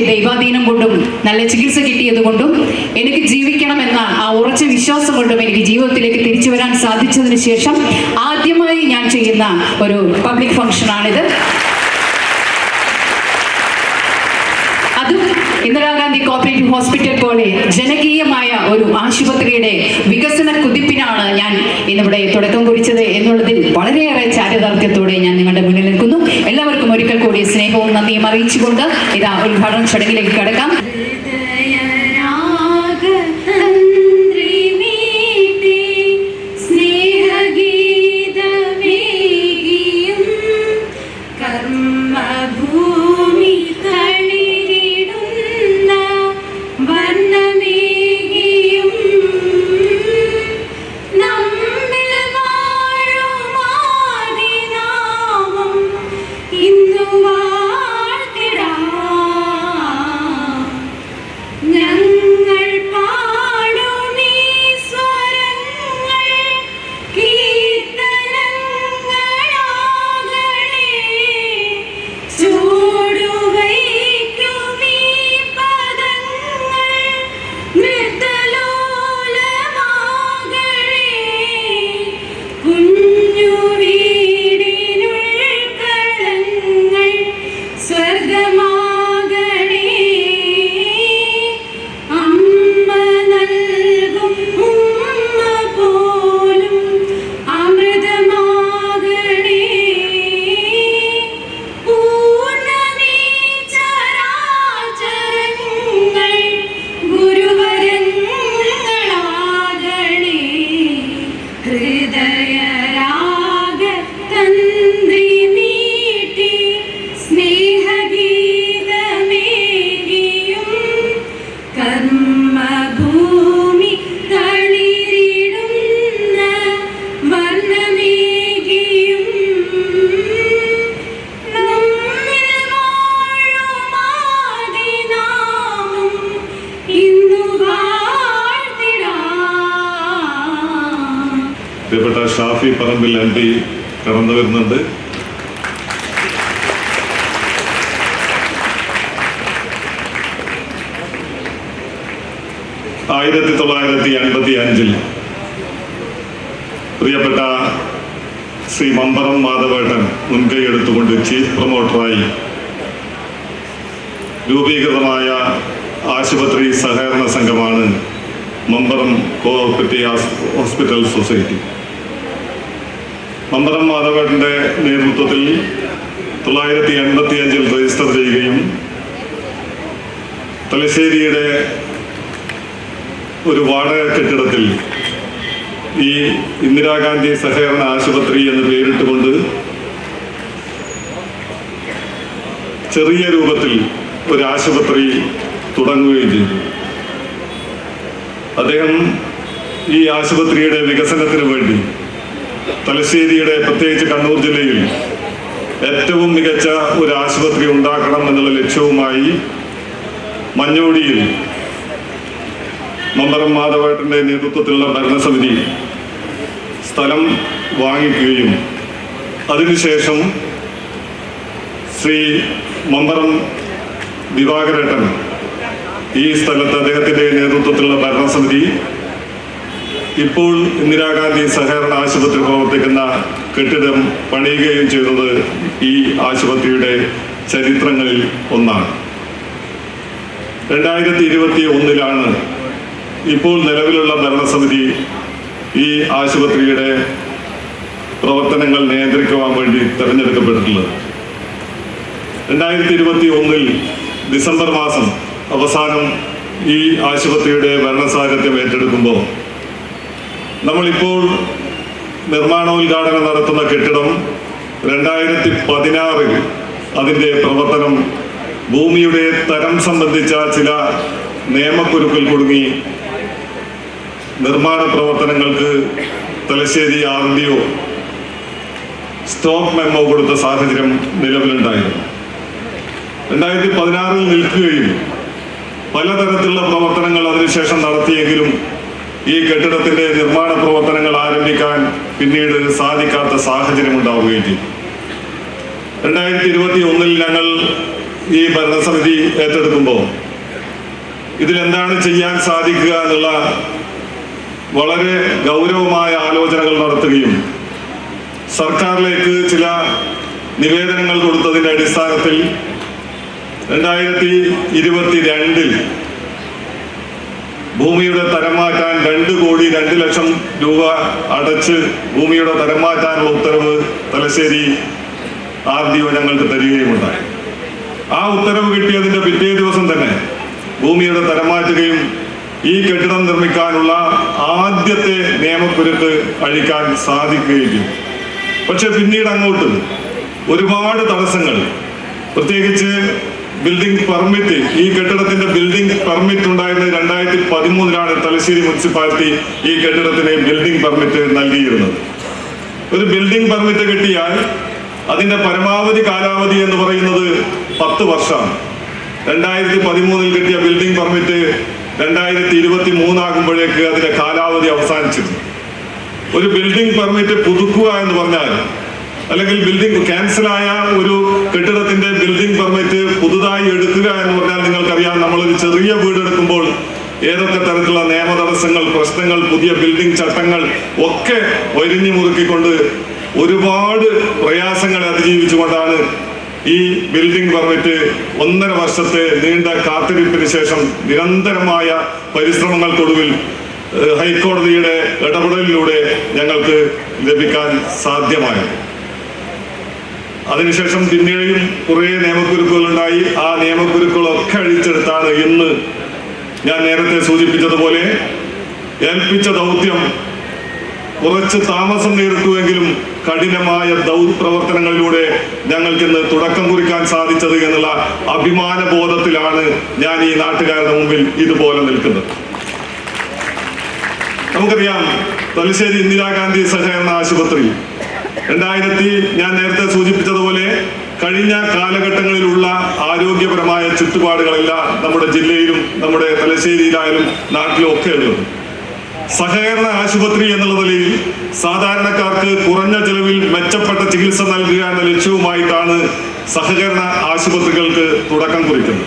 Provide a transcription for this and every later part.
ദൈവാധീനം കൊണ്ടും നല്ല ചികിത്സ കിട്ടിയത് കൊണ്ടും എനിക്ക് ജീവിക്കണമെന്ന ആ ഉറച്ച വിശ്വാസം കൊണ്ടും എനിക്ക് ജീവിതത്തിലേക്ക് തിരിച്ചു വരാൻ സാധിച്ചതിന് ശേഷം ആദ്യമായി ഞാൻ ചെയ്യുന്ന ഒരു പബ്ലിക് ഫംഗ്ഷനാണിത്. അതും ഇന്ദിരാഗാന്ധി കോപ്പറേറ്റീവ് ഹോസ്പിറ്റൽ പോലെ ജനകീയമായ ഒരു ആശുപത്രിയുടെ വികസന കുതിപ്പിനാണ് ഞാൻ ഇന്നിവിടെ തുടക്കം കുറിച്ചത് എന്നുള്ളതിൽ വളരെയേറെ ചാരിതാർത്ഥ്യത്തോടെ ഞാൻ നിങ്ങളുടെ മുന്നിൽ നിൽക്കുന്നു. എല്ലാവർക്കും ഒരിക്കൽ കൂടി സ്നേഹവും നന്ദിയും അറിയിച്ചുകൊണ്ട് ഇതാ ഉദ്ഘാടന ചടങ്ങിലേക്ക് കടക്കാം. പ്രിയപ്പെട്ട ഷാഫി പറമ്പിൽ MP കടന്നു വരുന്നുണ്ട്. ൽ പ്രിയപ്പെട്ട ശ്രീ മമ്പറം മാധവേട്ടൻ മുൻകൈ എടുത്തുകൊണ്ട് ചീഫ് പ്രൊമോട്ടറായി രൂപീകൃതമായ ആശുപത്രി സഹകരണ സംഘമാണ് Mambaram cooperative hospital society. Mambaram മാധവേട്ടൻ്റെ നേതൃത്വത്തിൽ 1985 രജിസ്റ്റർ ചെയ്യുകയും തലശ്ശേരിയുടെ ഒരു വാടക കെട്ടിടത്തിൽ ഈ ഇന്ദിരാഗാന്ധി സഹകരണ ആശുപത്രി എന്ന് പേരിട്ടുകൊണ്ട് ചെറിയ രൂപത്തിൽ ഒരു ആശുപത്രി തുടങ്ങുകയും ചെയ്തു. അദ്ദേഹം ഈ ആശുപത്രിയുടെ വികസനത്തിന് വേണ്ടി തലശ്ശേരിയുടെ, പ്രത്യേകിച്ച് കണ്ണൂർ ജില്ലയിൽ ഏറ്റവും മികച്ച ഒരു ആശുപത്രി ഉണ്ടാക്കണം എന്നുള്ള ലക്ഷ്യവുമായി മഞ്ഞോടിയിൽ മമ്പറം മാധവേട്ടൻ്റെ നേതൃത്വത്തിലുള്ള ഭരണസമിതി സ്ഥലം വാങ്ങിക്കുകയും അതിനുശേഷം ശ്രീ മമ്പറം ദിവാകരേട്ടൻ ഈ സ്ഥലത്ത് അദ്ദേഹത്തിൻ്റെ നേതൃത്വത്തിലുള്ള ഭരണസമിതി ഇപ്പോൾ ഇന്ദിരാഗാന്ധി സഹകരണ ആശുപത്രി പ്രവർത്തിക്കുന്ന കെട്ടിടം പണിയുകയും ചെയ്തത് ഈ ആശുപത്രിയുടെ ചരിത്രങ്ങളിൽ ഒന്നാണ്. 2021 ഇപ്പോൾ നിലവിലുള്ള ഭരണസമിതി ഈ ആശുപത്രിയുടെ പ്രവർത്തനങ്ങൾ നിയന്ത്രിക്കുവാൻ വേണ്ടി തിരഞ്ഞെടുക്കപ്പെട്ടിട്ടുള്ളത്. 2021 ഡിസംബർ മാസം അവസാനം ഈ ആശുപത്രിയുടെ ഭരണസാരഥ്യം ഏറ്റെടുക്കുമ്പോൾ നമ്മളിപ്പോൾ നിർമ്മാണോദ്ഘാടനം നടത്തുന്ന കെട്ടിടം 2016 അതിൻ്റെ പ്രവർത്തനം ഭൂമിയുടെ തരം സംബന്ധിച്ച ചില നിയമക്കുരുക്കൾ കുടുങ്ങി നിർമ്മാണ പ്രവർത്തനങ്ങൾക്ക് തലശ്ശേരി RDO സ്റ്റോപ്പ് മെമ്മോ കൊടുത്ത സാഹചര്യം നിലവിലുണ്ടായിരുന്നു. 2016 നിൽക്കുകയും പലതരത്തിലുള്ള പ്രവർത്തനങ്ങൾ അതിനുശേഷം നടത്തിയെങ്കിലും ഈ കെട്ടിടത്തിന്റെ നിർമ്മാണ പ്രവർത്തനങ്ങൾ ആരംഭിക്കാൻ പിന്നീട് സാധിക്കാത്ത സാഹചര്യം ഉണ്ടാവുകയും ചെയ്തു. 2021 ഞങ്ങൾ ഈ ഭരണസമിതി ഏറ്റെടുക്കുമ്പോൾ ഇതിലെന്താണ് ചെയ്യാൻ സാധിക്കുക എന്നുള്ള വളരെ ഗൗരവമായ ആലോചനകൾ നടത്തുകയും സർക്കാരിലേക്ക് ചില നിവേദനങ്ങൾ കൊടുത്തതിൻ്റെ അടിസ്ഥാനത്തിൽ 2022 ഭൂമിയുടെ തരം മാറ്റാൻ 2,02,00,000 രൂപ അടച്ച് ഭൂമിയുടെ തരം മാറ്റാനുള്ള ഉത്തരവ് തലശ്ശേരി RDO ഞങ്ങൾക്ക് തരികയുമുണ്ടായി. ആ ഉത്തരവ് കിട്ടിയതിൻ്റെ പിറ്റേ ദിവസം തന്നെ ഭൂമിയുടെ തരം മാറ്റുകയും ഈ കെട്ടിടം നിർമ്മിക്കാനുള്ള ആദ്യത്തെ നിയമക്കുരുക്ക് അഴിക്കാൻ സാധിക്കുകയും ചെയ്തു. പക്ഷെ പിന്നീട് അങ്ങോട്ട് ഒരുപാട് തടസ്സങ്ങൾ, പ്രത്യേകിച്ച് ബിൽഡിംഗ് പെർമിറ്റ്, ഈ കെട്ടിടത്തിന്റെ ബിൽഡിംഗ് പെർമിറ്റ് ഉണ്ടായിരുന്നത് 2013 തലശ്ശേരി മുനിസിപ്പാലിറ്റി ഈ കെട്ടിടത്തിന് ബിൽഡിംഗ് പെർമിറ്റ് നൽകിയിരുന്നത്. ഒരു ബിൽഡിംഗ് പെർമിറ്റ് കിട്ടിയാൽ അതിന്റെ പരമാവധി കാലാവധി എന്ന് പറയുന്നത് 10 വർഷമാണ്. 2013 കിട്ടിയ ബിൽഡിംഗ് പെർമിറ്റ് 2023 ആകുമ്പോഴേക്ക് അതിന്റെ കാലാവധി അവസാനിച്ചിരുന്നു. ഒരു ബിൽഡിംഗ് പെർമിറ്റ് പുതുക്കുക എന്ന് പറഞ്ഞാൽ, അല്ലെങ്കിൽ ബിൽഡിംഗ് ക്യാൻസലായ ഒരു കെട്ടിടത്തിന്റെ ബിൽഡിംഗ് പെർമിറ്റ് പുതുതായി എടുക്കുക എന്ന് പറഞ്ഞാൽ നിങ്ങൾക്കറിയാം, നമ്മളൊരു ചെറിയ വീട് എടുക്കുമ്പോൾ ഏതൊക്കെ തരത്തിലുള്ള നിയമ തടസ്സങ്ങൾ, പ്രശ്നങ്ങൾ, പുതിയ ബിൽഡിംഗ് ചട്ടങ്ങൾ ഒക്കെ ഒരിഞ്ഞു മുറുക്കിക്കൊണ്ട് ഒരുപാട് പ്രയാസങ്ങളെ അതിജീവിച്ചുകൊണ്ടാണ് ഈ ബിൽഡിംഗ് പെർമിറ്റ് 1.5 വർഷത്തെ നീണ്ട കാത്തിരിപ്പിന് ശേഷം നിരന്തരമായ പരിശ്രമങ്ങൾക്കൊടുവിൽ ഹൈക്കോടതിയുടെ ഇടപെടലിലൂടെ ഞങ്ങൾക്ക് ലഭിക്കാൻ സാധ്യമായത്. അതിനുശേഷം പിന്നെയും കുറേ നിയമക്കുരുക്കുകളുണ്ടായി. ആ നിയമക്കുരുക്കുകളൊക്കെ അഴിച്ചെടുത്താണ് ഇന്ന് ഞാൻ നേരത്തെ സൂചിപ്പിച്ചതുപോലെ ഏൽപ്പിച്ച ദൗത്യം കുറച്ച് താമസം നേരിട്ടുവെങ്കിലും കഠിനമായ പ്രവർത്തനങ്ങളിലൂടെ ഞങ്ങൾക്കിന്ന് തുടക്കം കുറിക്കാൻ സാധിച്ചത് എന്നുള്ള അഭിമാന ബോധത്തിലാണ് ഞാൻ ഈ നാട്ടുകാരുടെ മുമ്പിൽ ഇതുപോലെ നിൽക്കുന്നത്. നമുക്കറിയാം, തലശ്ശേരി ഇന്ദിരാഗാന്ധി സഹകരണ ആശുപത്രി ഞാൻ നേരത്തെ സൂചിപ്പിച്ചതുപോലെ കഴിഞ്ഞ കാലഘട്ടങ്ങളിലുള്ള ആരോഗ്യപരമായ ചുറ്റുപാടുകളെല്ലാം നമ്മുടെ ജില്ലയിലും നമ്മുടെ തലശ്ശേരിയിലായാലും നാട്ടിലും ഒക്കെ ഉള്ളത്. സഹകരണ ആശുപത്രി എന്നുള്ള നിലയിൽ സാധാരണക്കാർക്ക് കുറഞ്ഞ ചെലവിൽ മെച്ചപ്പെട്ട ചികിത്സ നൽകുക എന്ന ലക്ഷ്യവുമായിട്ടാണ് സഹകരണ ആശുപത്രികൾക്ക് തുടക്കം കുറിക്കുന്നത്.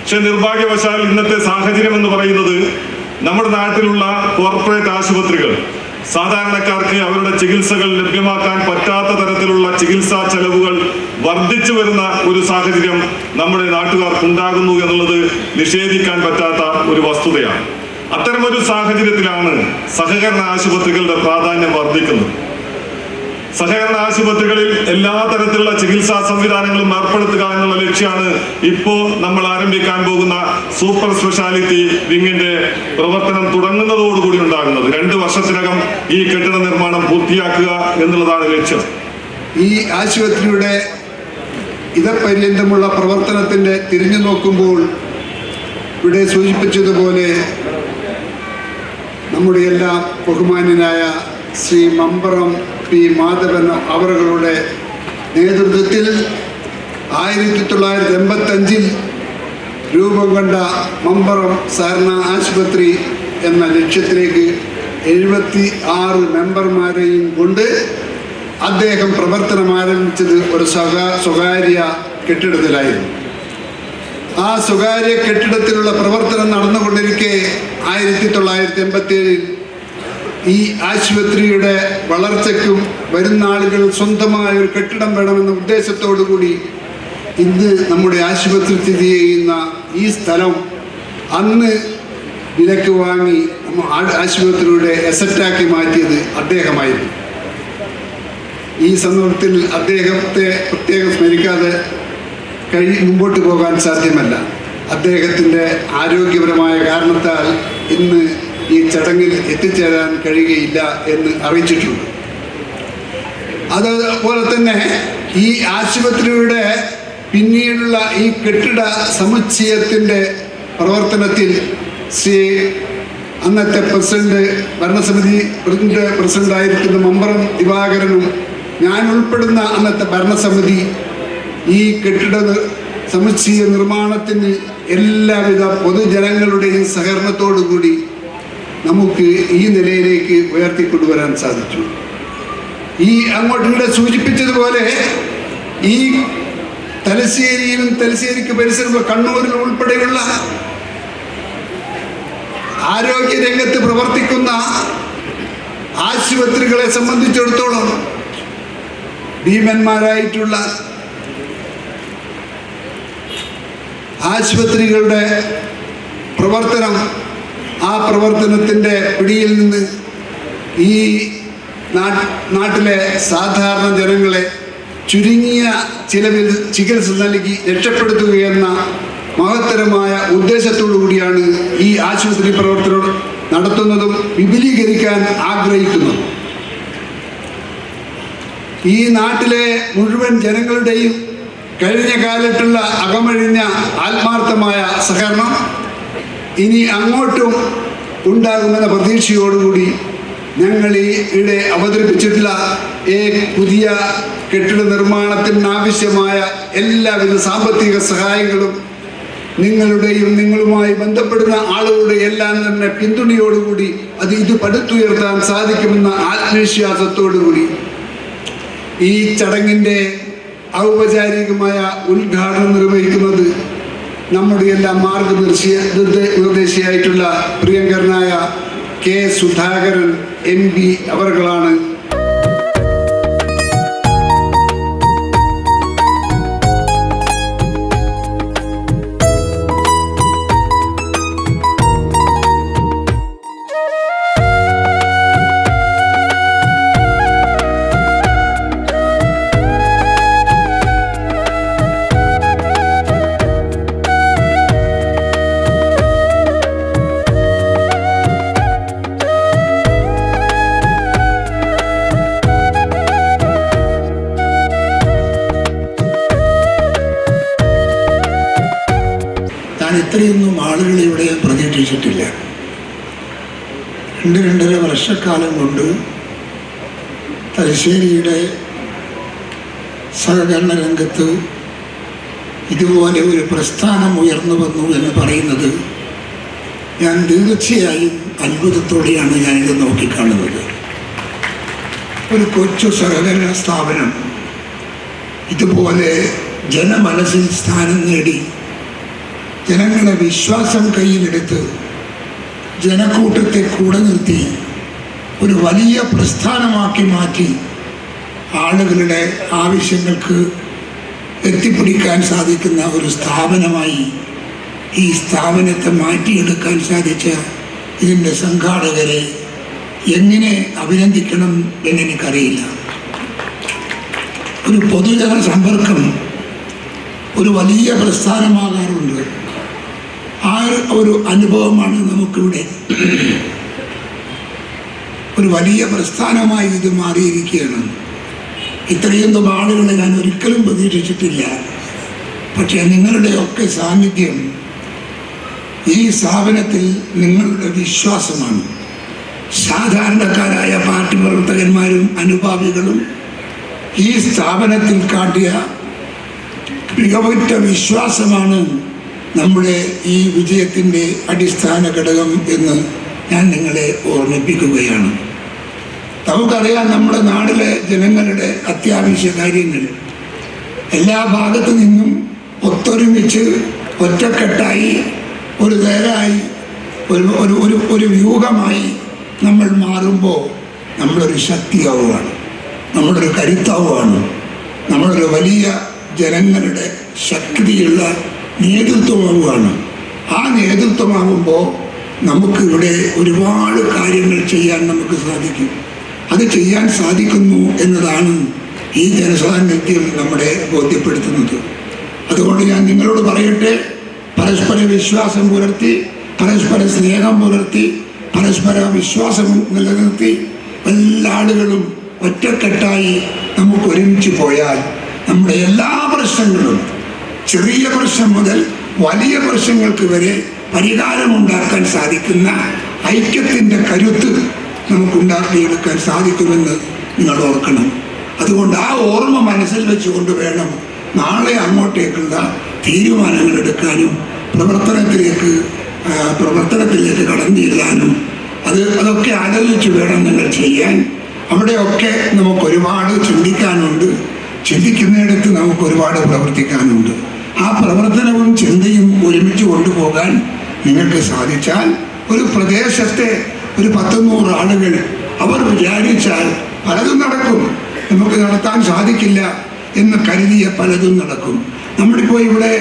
പക്ഷെ നിർഭാഗ്യവശാൽ ഇന്നത്തെ സാഹചര്യം എന്ന് പറയുന്നത് നമ്മുടെ നാട്ടിലുള്ള കോർപ്പറേറ്റ് ആശുപത്രികൾ സാധാരണക്കാർക്ക് അവരുടെ ചികിത്സകൾ ലഭ്യമാക്കാൻ പറ്റാത്ത തരത്തിലുള്ള ചികിത്സാ ചെലവുകൾ വർദ്ധിച്ചു വരുന്ന ഒരു സാഹചര്യം നമ്മുടെ നാട്ടുകാർക്കുണ്ടാകുന്നു എന്നുള്ളത് നിഷേധിക്കാൻ പറ്റാത്ത ഒരു വസ്തുതയാണ്. അത്തരമൊരു സാഹചര്യത്തിലാണ് സഹകരണ ആശുപത്രികളുടെ പ്രാധാന്യം വർദ്ധിക്കുന്നത്. സഹകരണ ആശുപത്രികളിൽ എല്ലാ തരത്തിലുള്ള ചികിത്സാ സംവിധാനങ്ങളും ഏർപ്പെടുത്തുക എന്നുള്ള ലക്ഷ്യമാണ് ഇപ്പോൾ നമ്മൾ ആരംഭിക്കാൻ പോകുന്ന സൂപ്പർ സ്പെഷ്യാലിറ്റി വിങ്ങിന്റെ പ്രവർത്തനം തുടങ്ങുന്നതോടുകൂടി ഉണ്ടാകുന്നത്. 2 വർഷത്തിനകം ഈ കെട്ടിട നിർമ്മാണം പൂർത്തിയാക്കുക എന്നുള്ളതാണ് ലക്ഷ്യം. ഈ ആശുപത്രിയുടെ ഇതപര്യന്തമുള്ള പ്രവർത്തനത്തിന്റെ തിരിഞ്ഞു നോക്കുമ്പോൾ ഇവിടെ സൂചിപ്പിച്ചതുപോലെ നമ്മുടെ എല്ലാ ബഹുമാന്യനായ ശ്രീ മമ്പറം പി മാധവൻ അവരുടെ നേതൃത്വത്തിൽ 1985 രൂപം കൊണ്ട മമ്പറം സഹകരണ ആശുപത്രി എന്ന ലക്ഷ്യത്തിലേക്ക് 76 മെമ്പർമാരെയും കൊണ്ട് അദ്ദേഹം പ്രവർത്തനം ആരംഭിച്ചത് ഒരു സ്വകാര്യ കെട്ടിടത്തിലായിരുന്നു. ആ സ്വകാര്യ കെട്ടിടത്തിലുള്ള പ്രവർത്തനം നടന്നുകൊണ്ടിരിക്കെ 1987 ഈ ആശുപത്രിയുടെ വളർച്ചയ്ക്കും വരുന്ന ആളുകൾ സ്വന്തമായ ഒരു കെട്ടിടം വേണമെന്ന ഉദ്ദേശത്തോടു കൂടി ഇന്ന് നമ്മുടെ ആശുപത്രി സ്ഥിതി ചെയ്യുന്ന ഈ സ്ഥലം അന്ന് വിലക്ക് വാങ്ങി ആശുപത്രിയുടെ എസറ്റാക്കി മാറ്റിയത് അദ്ദേഹമായിരുന്നു. ഈ സന്ദർഭത്തിൽ അദ്ദേഹത്തെ പ്രത്യേകം സ്മരിക്കാതെ മുമ്പോട്ട് പോകാൻ സാധ്യമല്ല. അദ്ദേഹത്തിൻ്റെ ആരോഗ്യപരമായ കാരണത്താൽ ഇന്ന് ഈ ചടങ്ങിൽ എത്തിച്ചേരാൻ കഴിയുകയില്ല എന്ന് അറിയിച്ചിട്ടുണ്ട്. അതുപോലെ തന്നെ ഈ ആശുപത്രിയുടെ പിന്നീടുള്ള ഈ കെട്ടിട സമുച്ചയത്തിൻ്റെ പ്രവർത്തനത്തിൽ ശ്രീ അന്നത്തെ ഭരണസമിതി പ്രസിഡന്റായിരിക്കുന്ന മമ്പറം ദിവാകരനും ഞാൻ ഉൾപ്പെടുന്ന അന്നത്തെ ഭരണസമിതി ഈ കെട്ടിട സമുച്ചയ നിർമ്മാണത്തിന് എല്ലാവിധ പൊതുജനങ്ങളുടെയും സഹകരണത്തോടു കൂടി നമുക്ക് ഈ നിലയിലേക്ക് ഉയർത്തിക്കൊണ്ടുവരാൻ സാധിച്ചു. ഈ അങ്ങോട്ടിവിടെ സൂചിപ്പിച്ചതുപോലെ ഈ തലശ്ശേരിയിലും തലശ്ശേരിക്ക് പരിസരമുള്ള കണ്ണൂരിൽ ഉൾപ്പെടെയുള്ള ആരോഗ്യ രംഗത്ത് പ്രവർത്തിക്കുന്ന ആശുപത്രികളെ സംബന്ധിച്ചിടത്തോളം ഭീമന്മാരായിട്ടുള്ള ആശുപത്രികളുടെ പ്രവർത്തനം, ആ പ്രവർത്തനത്തിൻ്റെ പിടിയിൽ നിന്ന് ഈ നാട്ടിലെ സാധാരണ ജനങ്ങളെ ചുരുങ്ങിയ ചിലവിൽ ചികിത്സ നൽകി രക്ഷപ്പെടുത്തുകയെന്ന മഹത്തരമായ ഉദ്ദേശത്തോടു കൂടിയാണ് ഈ ആശുപത്രി പ്രവർത്തനം നടത്തുന്നതും വിപുലീകരിക്കാൻ ആഗ്രഹിക്കുന്നതും. ഈ നാട്ടിലെ മുഴുവൻ ജനങ്ങളുടെയും കഴിഞ്ഞ കാലത്തുള്ള അകമഴിഞ്ഞ ആത്മാർത്ഥമായ സഹകരണം ഇനി അങ്ങോട്ടും ഉണ്ടാകുമെന്ന പ്രതീക്ഷയോടുകൂടി ഞങ്ങൾ ഇവിടെ അവതരിപ്പിച്ചിട്ടുള്ള ഈ പുതിയ കെട്ടിട നിർമ്മാണത്തിനാവശ്യമായ എല്ലാവിധ സാമ്പത്തിക സഹായങ്ങളും നിങ്ങളുടെയും നിങ്ങളുമായി ബന്ധപ്പെടുന്ന ആളുകളുടെ എല്ലാം തന്നെ പിന്തുണയോടുകൂടി ഇത് പടുത്തുയർത്താൻ സാധിക്കുമെന്ന ആത്മവിശ്വാസത്തോടുകൂടി ഈ ചടങ്ങിൻ്റെ ഔപചാരികമായ ഉദ്ഘാടനം നിർവഹിക്കുന്നത് നമ്മുടെ എല്ലാം നിർദ്ദേശിയായിട്ടുള്ള പ്രിയങ്കരനായ കെ സുധാകരൻ MP അവർകളാണ്. ഇത്രയൊന്നും ആളുകൾ ഇവിടെ പ്രതീക്ഷിച്ചിട്ടില്ല. 2-2.5 വർഷക്കാലം കൊണ്ട് തലശ്ശേരിയുടെ സഹകരണ രംഗത്ത് ഇതുപോലെ ഒരു പ്രസ്ഥാനം ഉയർന്നു വന്നു എന്ന് പറയുന്നത് ഞാൻ തീർച്ചയായും അത്ഭുതത്തോടെയാണ് ഞാനിത് നോക്കിക്കാണുന്നത്. ഒരു കൊച്ചു സഹകരണ സ്ഥാപനം ഇതുപോലെ ജനമനസ്സിൽ സ്ഥാനം നേടി ജനങ്ങളുടെ വിശ്വാസം കയ്യിലെടുത്ത് ജനക്കൂട്ടത്തെ കൂടെ നിർത്തി ഒരു വലിയ പ്രസ്ഥാനമാക്കി മാറ്റി ആളുകളുടെ ആവശ്യങ്ങൾക്ക് എത്തിപ്പിടിക്കാൻ സാധിക്കുന്ന ഒരു സ്ഥാപനമായി ഈ സ്ഥാപനത്തെ മാറ്റിയെടുക്കാൻ സാധിച്ച ഇതിൻ്റെ സംഘാടകരെ എങ്ങനെ അഭിനന്ദിക്കണം എന്നെനിക്കറിയില്ല. ഒരു പൊതുജന സമ്പർക്കം ഒരു വലിയ പ്രസ്ഥാനമാകാറുണ്ട്. ആ ഒരു അനുഭവമാണ് നമുക്കിവിടെ. ഒരു വലിയ പ്രസ്ഥാനമായി ഇത് മാറിയിരിക്കുകയാണ്. ഇത്രയൊന്നും ആളുകളെ ഞാൻ ഒരിക്കലും പ്രതീക്ഷിച്ചിട്ടില്ല. പക്ഷേ നിങ്ങളുടെയൊക്കെ സാന്നിധ്യം ഈ സ്ഥാപനത്തിൽ നിങ്ങളുടെ വിശ്വാസമാണ്. സാധാരണക്കാരായ പാർട്ടി പ്രവർത്തകന്മാരും അനുഭാവികളും ഈ സ്ഥാപനത്തിൽ കാട്ടിയ മികവുറ്റ വിശ്വാസമാണ് നമ്മുടെ ഈ വിജയത്തിൻ്റെ അടിസ്ഥാന ഘടകം എന്ന് ഞാൻ നിങ്ങളെ ഓർമ്മിപ്പിക്കുകയാണ്. നമുക്കറിയാം, നമ്മുടെ നാട്ടിലെ ജനങ്ങളുടെ അത്യാവശ്യ കാര്യങ്ങൾ എല്ലാ ഭാഗത്തു നിന്നും ഒത്തൊരുമിച്ച് ഒറ്റക്കെട്ടായി ഒരു നേരായി ഒരു വ്യൂഹമായി നമ്മൾ മാറുമ്പോൾ നമ്മളൊരു ശക്തിയാവുകയാണ്, നമ്മളൊരു കരുത്താവുകയാണ്, നമ്മളൊരു വലിയ ജനങ്ങളുടെ ശക്തിയുള്ള നേതൃത്വമാവുകയാണ്. ആ നേതൃത്വമാകുമ്പോൾ നമുക്കിവിടെ ഒരുപാട് കാര്യങ്ങൾ ചെയ്യാൻ നമുക്ക് സാധിക്കും. അത് ചെയ്യാൻ സാധിക്കുന്നു എന്നതാണ് ഈ ജനസാന്നിധ്യം നമ്മളെ ബോധ്യപ്പെടുത്തുന്നത്. അതുകൊണ്ട് ഞാൻ നിങ്ങളോട് പറയട്ടെ, പരസ്പര വിശ്വാസം പുലർത്തി, പരസ്പര സ്നേഹം പുലർത്തി, പരസ്പര വിശ്വാസം നിലനിർത്തി എല്ലാ ആളുകളും ഒറ്റക്കെട്ടായി നമുക്ക് ഒരുമിച്ച് പോയാൽ നമ്മുടെ എല്ലാ പ്രശ്നങ്ങളും, ചെറിയ പ്രശ്നം മുതൽ വലിയ പ്രശ്നങ്ങൾക്ക് വരെ പരിഹാരമുണ്ടാക്കാൻ സാധിക്കുന്ന ഐക്യത്തിൻ്റെ കരുത്ത് നമുക്കുണ്ടാക്കിയെടുക്കാൻ സാധിക്കുമെന്ന് നിങ്ങൾ ഓർക്കണം. അതുകൊണ്ട് ആ ഓർമ്മ മനസ്സിൽ വെച്ചുകൊണ്ട് വേണം നാളെ അങ്ങോട്ടേക്കുള്ള തീരുമാനങ്ങൾ എടുക്കാനും പ്രവർത്തനത്തിലേക്ക് കടന്നില്ലാനും. അതൊക്കെ ആലോചിച്ച് വേണം നിങ്ങൾ ചെയ്യാൻ. അവിടെയൊക്കെ നമുക്കൊരുപാട് ചിന്തിക്കാനുണ്ട്. ചിന്തിക്കുന്നിടത്ത് നമുക്ക് ഒരുപാട് പ്രവർത്തിക്കാനുണ്ട്. ആ പ്രവർത്തനവും ചിന്തയും ഒരുമിച്ച് കൊണ്ടുപോകാൻ നിങ്ങൾക്ക് സാധിച്ചാൽ ഒരു പ്രദേശത്തെ ഒരു 100-100 ആളുകൾ അവർ വിചാരിച്ചാൽ പലതും നടക്കും. നമുക്ക് നടത്താൻ സാധിക്കില്ല എന്ന് കരുതിയ പലതും നടക്കും. നമ്മളിപ്പോൾ ഇവിടെ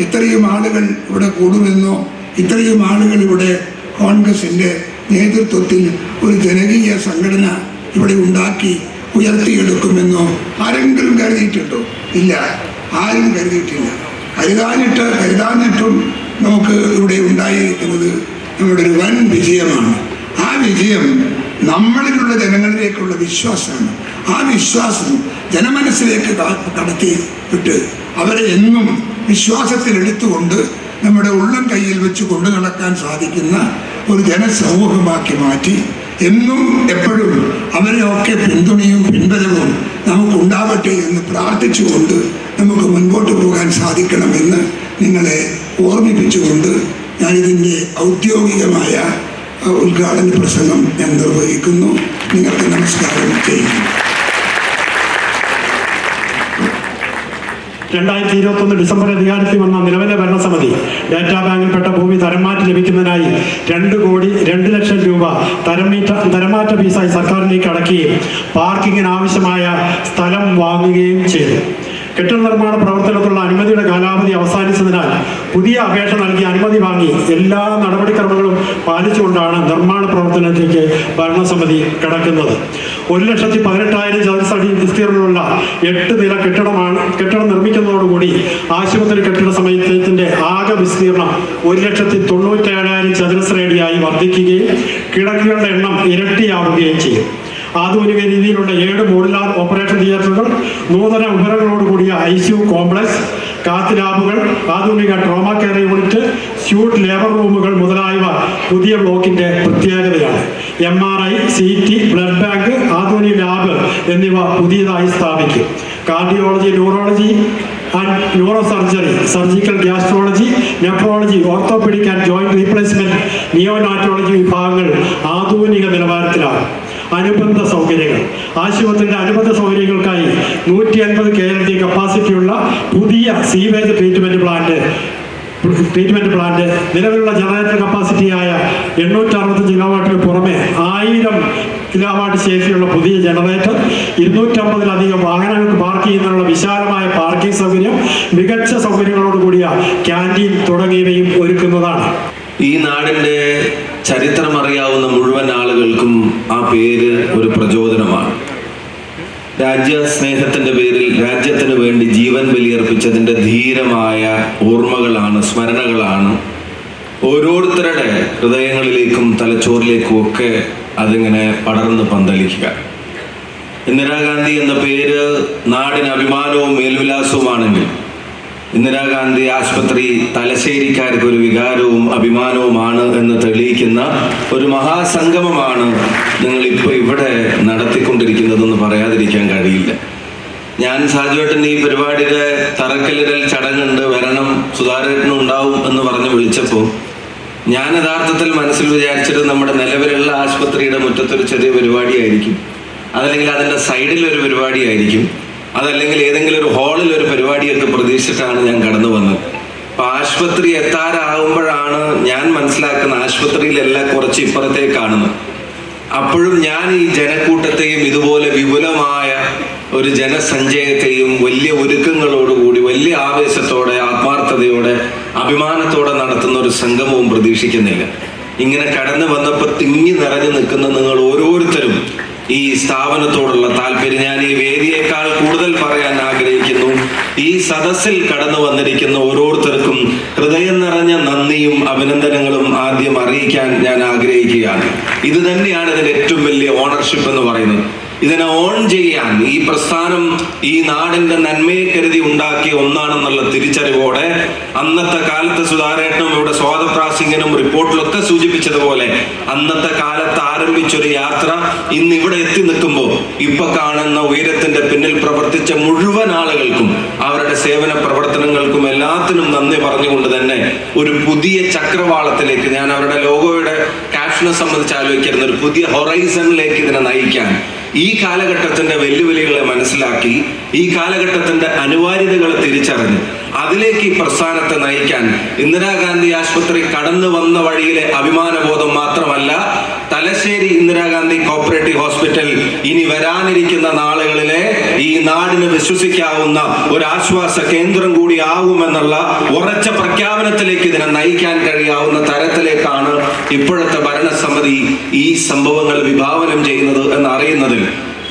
ഇത്രയും ആളുകൾ ഇവിടെ കൂടുമെന്നോ ഇത്രയും ആളുകൾ ഇവിടെ കോൺഗ്രസിൻ്റെ നേതൃത്വത്തിൽ ഒരു ജനകീയ സംഘടന ഇവിടെ ഉണ്ടാക്കി ഉയർത്തിയെടുക്കുമെന്നോ ആരെങ്കിലും കരുതിയിട്ടുണ്ടോ? ഇല്ല, ആരും കരുതിയിട്ടില്ല. കരുതാനിട്ടും നമുക്ക് ഇവിടെ ഉണ്ടായിരിക്കുന്നത് നമ്മുടെ ഒരു വൻ വിജയമാണ്. ആ വിജയം നമ്മളിലുള്ള ജനങ്ങളിലേക്കുള്ള വിശ്വാസമാണ്. ആ വിശ്വാസം ജനമനസ്സിലേക്ക് കടത്തി വിട്ട് അവരെ എന്നും വിശ്വാസത്തിലെടുത്തുകൊണ്ട് നമ്മുടെ ഉള്ളം കയ്യിൽ വെച്ച് കൊണ്ടു നടക്കാൻ സാധിക്കുന്ന ഒരു ജനസമൂഹമാക്കി മാറ്റി എന്നും എപ്പോഴും അവരെയൊക്കെ പിന്തുണയും പിൻബലവും നമുക്കുണ്ടാവട്ടെ എന്ന് പ്രാർത്ഥിച്ചുകൊണ്ട് നമുക്ക് മുൻപോട്ട് പോകാൻ സാധിക്കണമെന്ന് നിങ്ങളെ ഓർമ്മിപ്പിച്ചുകൊണ്ട് ഞാനിതിൻ്റെ ഔദ്യോഗികമായ ഉദ്ഘാടന പ്രസംഗം ഞാൻ നിർവഹിക്കുന്നു. നിങ്ങൾക്ക് നമസ്കാരം ചെയ്യുന്നു. 2021 ഡിസംബർ അധികാരത്തിൽ വന്ന നിലവിലെ ഭരണസമിതി ഡാറ്റാ ബാങ്കിൽപ്പെട്ട ഭൂമി തരംമാറ്റം ലഭിക്കുന്നതിനായി 2,02,00,000 രൂപ തരംമാറ്റ ഫീസായി സർക്കാരിലേക്ക് അടയ്ക്കുകയും പാർക്കിങ്ങിന് ആവശ്യമായ സ്ഥലം വാങ്ങുകയും ചെയ്തു. കെട്ടിട നിർമ്മാണ പ്രവർത്തനത്തിലുള്ള അനുമതിയുടെ കാലാവധി അവസാനിച്ചതിനാൽ പുതിയ അപേക്ഷ നൽകി അനുമതി വാങ്ങി എല്ലാ നടപടിക്രമങ്ങളും പാലിച്ചുകൊണ്ടാണ് നിർമ്മാണ പ്രവർത്തനത്തിലേക്ക് ഭരണസമിതി കടക്കുന്നത്. 1,18,000 ചതുരശ്ര അടി വിസ്തീർണമുള്ള 8 നില കെട്ടിടം നിർമ്മിക്കുന്നതോടുകൂടി ആശുപത്രി കെട്ടിട സമുച്ചയത്തിന്റെ ആകെ വിസ്തീർണം 1,97,000 ചതുരശ്ര അടിയായി വർദ്ധിക്കുകയും കിടക്കുകളുടെ എണ്ണം ഇരട്ടിയാവുകയും ചെയ്യും. ആധുനിക രീതിയിലുള്ള 7 മോഡുലാർ ഓപ്പറേഷൻ തിയേറ്ററുകൾ, നൂതന ഉപകരണങ്ങളോടുകൂടിയ ICU കോംപ്ലക്സ്, കാത്ത് ലാബുകൾ, ആധുനിക trauma care unit, suite labour റൂമുകൾ മുതലായവ പുതിയ ബ്ലോക്കിന്റെ പ്രത്യേകതയാണ്. MRI, CT, ബ്ലഡ് ബാങ്ക്, ആധുനിക ലാബ് എന്നിവ പുതിയതായി സ്ഥാപിക്കും. Cardiology, neurology and neuro surgery, surgical gastrology, nephrology, orthopaedic and joint replacement, neonatology വിഭാഗങ്ങൾ ആധുനിക നിലവാരത്തിലാണ്. അനുബന്ധ സൗകര്യങ്ങൾ, ആശുപത്രിയുടെ അനുബന്ധ സൗകര്യങ്ങൾക്കായി 150 KLD കപ്പാസിറ്റിയുള്ള പുതിയ സീവേജ് ട്രീറ്റ്മെന്റ് പ്ലാന്റ്, നിലവിലുള്ള ജനറേറ്റർ കപ്പാസിറ്റിയായ 865 കിലോവാട്ടിന് പുറമെ 1000 കിലോവാട്ട് ശേഷിയുള്ള പുതിയ ജനറേറ്റർ, 250-ലധികം വാഹനങ്ങൾക്ക് പാർക്ക് ചെയ്യുന്നതിനുള്ള വിശാലമായ പാർക്കിംഗ് സൗകര്യം, മികച്ച സൗകര്യങ്ങളോടുകൂടിയ ക്യാൻറ്റീൻ തുടങ്ങിയവയും ഒരുക്കുന്നതാണ്. ഈ നാടിൻ്റെ ചരിത്രം അറിയാവുന്ന മുഴുവൻ ആളുകൾക്കും ആ പേര് ഒരു പ്രചോദനമാണ്. രാജ്യസ്നേഹത്തിൻ്റെ പേരിൽ രാജ്യത്തിന് വേണ്ടി ജീവൻ ബലിയർപ്പിച്ചതിൻ്റെ ധീരമായ ഓർമ്മകളാണ്, സ്മരണകളാണ് ഓരോരുത്തരുടെ ഹൃദയങ്ങളിലേക്കും തലച്ചോറിലേക്കും ഒക്കെ അതിങ്ങനെ പടർന്ന് പന്തലിക്കുക. ഇന്ദിരാഗാന്ധി എന്ന പേര് നാടിന് അഭിമാനവും മേൽവിലാസവുമാണെങ്കിൽ ഇന്ദിരാഗാന്ധി ആശുപത്രി തലശ്ശേരിക്കാർക്ക് ഒരു വികാരവും അഭിമാനവുമാണ് എന്ന് തെളിയിക്കുന്ന ഒരു മഹാസംഗമമാണ് നിങ്ങളിപ്പോൾ ഇവിടെ നടത്തിക്കൊണ്ടിരിക്കുന്നതെന്ന് പറയാതിരിക്കാൻ കഴിയില്ല. ഞാൻ സാജുവേട്ടൻ്റെ ഈ പരിപാടിയുടെ തറക്കല്ലിടൽ ചടങ്ങുണ്ട്, വരണം, സുധാരേട്ടനും ഉണ്ടാവും എന്ന് പറഞ്ഞ് വിളിച്ചപ്പോൾ ഞാൻ യഥാർത്ഥത്തിൽ മനസ്സിൽ വിചാരിച്ചത് നമ്മുടെ നിലവിലുള്ള ആശുപത്രിയുടെ മുറ്റത്തൊരു ചെറിയ പരിപാടിയായിരിക്കും, അതല്ലെങ്കിൽ അതിൻ്റെ സൈഡിലൊരു പരിപാടിയായിരിക്കും, അതല്ലെങ്കിൽ ഏതെങ്കിലും ഒരു ഹാളിൽ ഒരു പരിപാടിയൊക്കെ പ്രതീക്ഷിച്ചിട്ടാണ് ഞാൻ കടന്നു വന്നത്. അപ്പൊ ആശുപത്രി എത്താറാകുമ്പോഴാണ് ഞാൻ മനസ്സിലാക്കുന്ന ആശുപത്രിയിലെല്ലാം കുറച്ച് ഇപ്പുറത്തേക്ക് കാണുന്നത്. അപ്പോഴും ഞാൻ ഈ ജനക്കൂട്ടത്തെയും ഇതുപോലെ വിപുലമായ ഒരു ജനസഞ്ചയത്തെയും വലിയ ഒരുക്കങ്ങളോടുകൂടി വലിയ ആവേശത്തോടെ, ആത്മാർത്ഥതയോടെ, അഭിമാനത്തോടെ നടത്തുന്ന ഒരു സംഗമവും പ്രതീക്ഷിക്കുന്നില്ല. ഇങ്ങനെ കടന്നു വന്നപ്പോൾ തിങ്ങി നിറഞ്ഞു നിൽക്കുന്ന നിങ്ങൾ ഓരോരുത്തരും ഈ സ്ഥാപനത്തോടുള്ള താല്പര്യം ഞാൻ ഈ വേദിയേക്കാൾ കൂടുതൽ പറയാൻ ആഗ്രഹിക്കുന്നു. ഈ സദസ്സിൽ കടന്നു വന്നിരിക്കുന്ന ഓരോരുത്തർക്കും ഹൃദയം നിറഞ്ഞ നന്ദിയും അഭിനന്ദനങ്ങളും ആദ്യം അറിയിക്കാൻ ഞാൻ ആഗ്രഹിക്കുകയാണ്. ഇത് തന്നെയാണ് ഇതിന്റെ ഏറ്റവും വലിയ ഓണർഷിപ്പ് എന്ന് പറയുന്നത്. ഇതിനെ ഓൺ ചെയ്യാൻ ഈ പ്രസ്ഥാനം ഈ നാടിന്റെ നന്മയെ കരുതി ഉണ്ടാക്കിയ ഒന്നാണെന്നുള്ള തിരിച്ചറിവോടെ അന്നത്തെ കാലത്ത് സുധാരേട്ടനും ഇവിടെ സ്വാതപ്രാസിംഗനും റിപ്പോർട്ടിലൊക്കെ സൂചിപ്പിച്ചതുപോലെ അന്നത്തെ കാലത്ത് ആരംഭിച്ചൊരു യാത്ര ഇന്ന് ഇവിടെ എത്തി നിൽക്കുമ്പോൾ ഇപ്പൊ കാണുന്ന ഉയരത്തിന്റെ പിന്നിൽ പ്രവർത്തിച്ച മുഴുവൻ ആളുകൾക്കും അവരുടെ സേവന പ്രവർത്തനങ്ങൾക്കും എല്ലാത്തിനും നന്ദി പറഞ്ഞുകൊണ്ട് തന്നെ ഒരു പുതിയ ചക്രവാളത്തിലേക്ക്, ഞാൻ അവരുടെ ലോഗോയുടെ ക്യാപ്ഷൻ പാഷനെ സംബന്ധിച്ച് ആലോചിക്കരുന്ന ഒരു പുതിയ ഹൊറൈസണിലേക്ക് ഇതിനെ നയിക്കാൻ, ഈ കാലഘട്ടത്തിന്റെ വെല്ലുവിളികളെ മനസ്സിലാക്കി, ഈ കാലഘട്ടത്തിന്റെ അനിവാര്യതകളെ തിരിച്ചറിഞ്ഞ് അതിലേക്ക് ഈ പ്രസ്ഥാനത്തെ നയിക്കാൻ ഇന്ദിരാഗാന്ധി ആശുപത്രി കടന്നു വന്ന വഴിയിലെ അഭിമാനബോധം മാത്രമല്ല, തലശ്ശേരി ഇന്ദിരാഗാന്ധി കോപ്പറേറ്റീവ് ഹോസ്പിറ്റൽ ഇനി വരാനിരിക്കുന്ന നാളുകളിലെ ഈ നാടിന് വിശ്വസിക്കാവുന്ന ഒരു ആശ്വാസ കേന്ദ്രം കൂടി ആകുമെന്നുള്ള ഉറച്ച പ്രഖ്യാപനത്തിലേക്ക് ഇതിനെ നയിക്കാൻ കഴിയാവുന്ന തരത്തിലേക്കാണ് ഇപ്പോഴത്തെ ഭരണസമിതി ഈ സംഭവങ്ങൾ വിഭാവനം ചെയ്യുന്നത് എന്നറിയുന്നതിൽ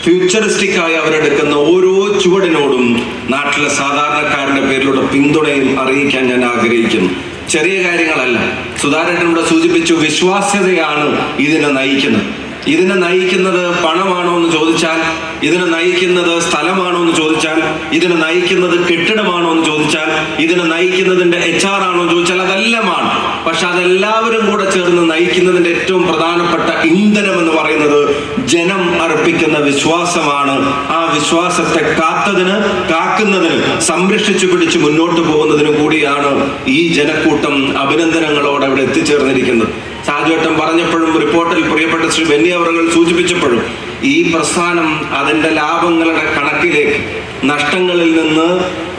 ഫ്യൂച്ചറിസ്റ്റിക് ആയി അവരെടുക്കുന്ന ഓരോ ചുവടിനോടും നാട്ടിലെ സാധാരണക്കാരന്റെ പേരിലൂടെ പിന്തുണയും അറിയിക്കാൻ ഞാൻ ആഗ്രഹിക്കുന്നു. ചെറിയ കാര്യങ്ങളല്ല. സുധാകരൻ ഇവിടെ സൂചിപ്പിച്ചു, വിശ്വാസ്യതയാണ് ഇതിനെ നയിക്കുന്നത്. ഇതിനെ നയിക്കുന്നത് പണമാണോ എന്ന് ചോദിച്ചാൽ, ഇതിനെ നയിക്കുന്നത് സ്ഥലമാണോ എന്ന് ചോദിച്ചാൽ, ഇതിനെ നയിക്കുന്നത് കെട്ടിടമാണോ എന്ന് ചോദിച്ചാൽ, ഇതിനെ നയിക്കുന്നതിന്റെ HR ആണോ എന്ന് ചോദിച്ചാൽ, അതെല്ലാമാണ്. പക്ഷെ അതെല്ലാവരും കൂടെ ചേർന്ന് നയിക്കുന്നതിന്റെ ഏറ്റവും പ്രധാനപ്പെട്ട ഇന്ധനം എന്ന് പറയുന്നത് ജനം അർപ്പിക്കുന്ന വിശ്വാസമാണ്. ആ വിശ്വാസത്തെ കാക്കുന്നതിന് സംരക്ഷിച്ചു പിടിച്ച് മുന്നോട്ട് പോകുന്നതിന് കൂടിയാണ് ഈ ജനക്കൂട്ടം അഭിനന്ദനങ്ങളോടെ അവിടെ എത്തിച്ചേർന്നിരിക്കുന്നത്. സാജുവേട്ടൻ പറഞ്ഞപ്പോഴും റിപ്പോർട്ടിൽ പ്രിയപ്പെട്ട ശ്രീ ബെന്നി അവറുകൾ സൂചിപ്പിച്ചപ്പോഴും ഈ പ്രസ്ഥാനം അതിൻ്റെ ലാഭങ്ങളുടെ കണക്കിലേക്ക്, നഷ്ടങ്ങളിൽ നിന്ന്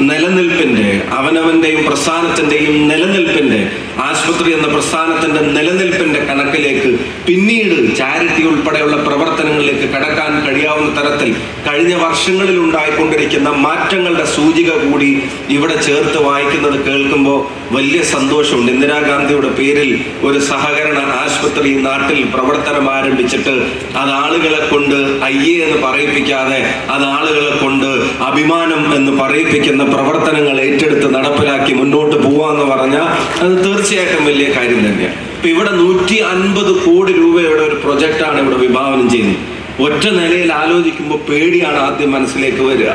നിലനിൽപ്പിന്റെ, അവനവന്റെയും പ്രസ്ഥാനത്തിന്റെയും നിലനിൽപ്പിന്റെ, ആശുപത്രി എന്ന പ്രസ്ഥാനത്തിന്റെ നിലനിൽപ്പിന്റെ കണക്കിലേക്ക് പിന്നീട് ചാരിറ്റി ഉൾപ്പെടെയുള്ള പ്രവർത്തനങ്ങളിലേക്ക് കടക്കാൻ കഴിയാവുന്ന തരത്തിൽ കഴിഞ്ഞ വർഷങ്ങളിൽ ഉണ്ടായിക്കൊണ്ടിരിക്കുന്ന മാറ്റങ്ങളുടെ സൂചിക കൂടി ഇവിടെ ചേർത്ത് വായിക്കുന്നത് കേൾക്കുമ്പോൾ വലിയ സന്തോഷമുണ്ട്. ഇന്ദിരാഗാന്ധിയുടെ പേരിൽ ഒരു സഹകരണ ആശുപത്രി നാട്ടിൽ പ്രവർത്തനം ആരംഭിച്ചിട്ട് അത് ആളുകളെ കൊണ്ട് അയ്യേ എന്ന് പറയിപ്പിക്കാതെ, അത് ആളുകളെ കൊണ്ട് അഭിമാനം എന്ന് പറയിപ്പിക്കുന്ന പ്രവർത്തനങ്ങൾ ഏറ്റെടുത്ത് നടപ്പിലാക്കി മുന്നോട്ട് പോവാന്ന് പറഞ്ഞാൽ അത് തീർച്ചയായിട്ടും വലിയ കാര്യം തന്നെയാണ്. ഇപ്പൊ ഇവിടെ 150 കോടി രൂപയുടെ ഒരു പ്രൊജക്റ്റാണ് ഇവിടെ വിഭാവനം ചെയ്യുന്നത്. ഒറ്റ നിലയിൽ ആലോചിക്കുമ്പോൾ പേടിയാണ് ആദ്യം മനസ്സിലേക്ക് വരിക.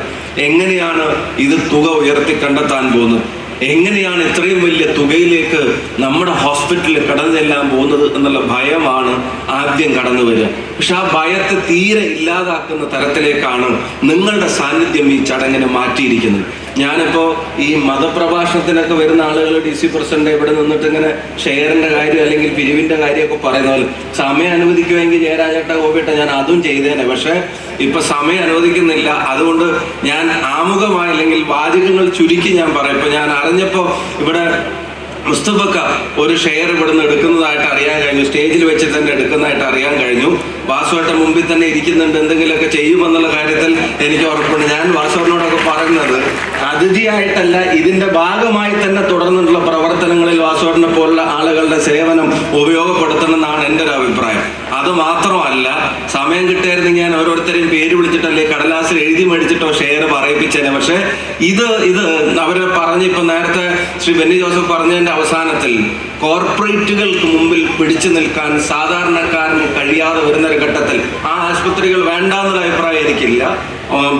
എങ്ങനെയാണ് ഇത് തുക ഉയർത്തി കണ്ടെത്താൻ പോകുന്നത്? എങ്ങനെയാണ് ഇത്രയും വലിയ തുകയിലേക്ക് നമ്മുടെ ഹോസ്പിറ്റലിൽ കടന്നു ചെല്ലാൻ പോകുന്നത് എന്നുള്ള ഭയമാണ് ആദ്യം കടന്നു വരിക. പക്ഷെ ആ ഭയത്തെ തീരെ ഇല്ലാതാക്കുന്ന തരത്തിലേക്കാണ് നിങ്ങളുടെ സാന്നിധ്യം ഈ ചടങ്ങിനെ മാറ്റിയിരിക്കുന്നത്. ഞാനിപ്പോൾ ഈ മതപ്രഭാഷണത്തിനൊക്കെ വരുന്ന ആളുകൾ DC പ്രസിഡന്റ് ഇവിടെ നിന്നിട്ട് ഇങ്ങനെ ഷെയറിന്റെ കാര്യം അല്ലെങ്കിൽ പിരിവിന്റെ കാര്യമൊക്കെ പറയുന്ന പോലെ സമയം അനുവദിക്കുമെങ്കിൽ ജയരാജേട്ട ഗോപിയേട്ട ഞാൻ അതും ചെയ്തേനെ. പക്ഷെ ഇപ്പൊ സമയം അനുവദിക്കുന്നില്ല. അതുകൊണ്ട് ഞാൻ ആമുഖമായി അല്ലെങ്കിൽ വാചകങ്ങൾ ചുരുക്കി ഞാൻ പറയാം. ഇപ്പൊ ഞാൻ അറിഞ്ഞപ്പോ ഇവിടെ മുസ്തഫക്ക ഒരു ഷെയർ ഇവിടുന്ന് എടുക്കുന്നതായിട്ട് അറിയാൻ കഴിഞ്ഞു, സ്റ്റേജിൽ വെച്ച് തന്നെ എടുക്കുന്നതായിട്ട് അറിയാൻ കഴിഞ്ഞു. വാസുവേട്ടൻ മുമ്പിൽ തന്നെ ഇരിക്കുന്നുണ്ട്, എന്തെങ്കിലുമൊക്കെ ചെയ്യുമെന്നുള്ള കാര്യത്തിൽ എനിക്ക് ഉറപ്പുണ്ട്. ഞാൻ വാസുവേട്ടനോടൊക്കെ പറയുന്നത് അതിഥിയായിട്ടല്ല, ഇതിന്റെ ഭാഗമായി തന്നെ തുടർന്നുള്ള പ്രവർത്തനങ്ങളിൽ വാസുവേട്ടനെ പോലുള്ള ആളുകളുടെ സേവനം ഉപയോഗപ്പെടുത്തണമെന്നാണ് എൻ്റെ ഒരു അഭിപ്രായം. അത് മാത്രമല്ല, സമയം കിട്ടിയായിരുന്നെങ്കിൽ ഞാൻ ഓരോരുത്തരെയും പേര് വിളിച്ചിട്ടല്ലേ കടലാസിൽ എഴുതി മേടിച്ചിട്ടോ ഷെയർ പറയിപ്പിച്ചേനെ. പക്ഷെ ഇത് അവരെ പറഞ്ഞ് ഇപ്പൊ നേരത്തെ ശ്രീ ബെന്നി ജോസഫ് പറഞ്ഞതിന്റെ അവസാനത്തിൽ കോർപ്പറേറ്റുകൾക്ക് മുമ്പിൽ പിടിച്ചു നിൽക്കാൻ സാധാരണക്കാരന് കഴിയാതെ വരുന്ന ഒരു ഘട്ടത്തിൽ ആ ആശുപത്രികൾ വേണ്ടാന്നുള്ള അഭിപ്രായം എനിക്കില്ല.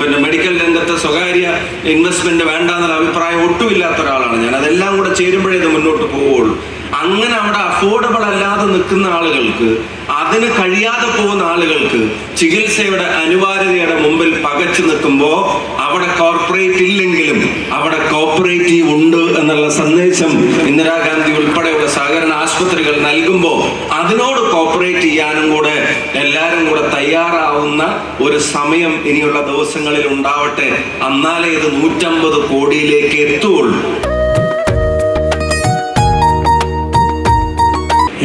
പിന്നെ മെഡിക്കൽ രംഗത്ത് സ്വകാര്യ ഇൻവെസ്റ്റ്മെന്റ് വേണ്ടാന്നുള്ള അഭിപ്രായം ഒട്ടുമില്ലാത്ത ഒരാളാണ് ഞാൻ. അതെല്ലാം കൂടെ ചേരുമ്പോഴേ ഇത് മുന്നോട്ട് പോവുള്ളൂ. അങ്ങനെ അവിടെ അഫോർഡബിൾ അല്ലാതെ നിൽക്കുന്ന ആളുകൾക്ക്, അതിന് കഴിയാതെ പോകുന്ന ആളുകൾക്ക് ചികിത്സയുടെ അനിവാര്യതയുടെ മുമ്പിൽ പകച്ചു നിൽക്കുമ്പോൾ അവിടെ കോർപ്പറേറ്റ് ഇല്ലെങ്കിലും അവിടെ കോപ്പറേറ്റീവ് ഉണ്ട് എന്നുള്ള സന്ദേശം ഇന്ദിരാഗാന്ധി ഉൾപ്പെടെയുള്ള സഹകരണ ആശുപത്രികൾ നൽകുമ്പോൾ അതിനോട് കോപ്പറേറ്റ് ചെയ്യാനും കൂടെ എല്ലാവരും കൂടെ തയ്യാറാവുന്ന ഒരു സമയം ഇനിയുള്ള ദിവസങ്ങളിൽ ഉണ്ടാവട്ടെ. എന്നാലേ ഇത് 150 കോടിയിലേക്ക് എത്തുകയുള്ളൂ.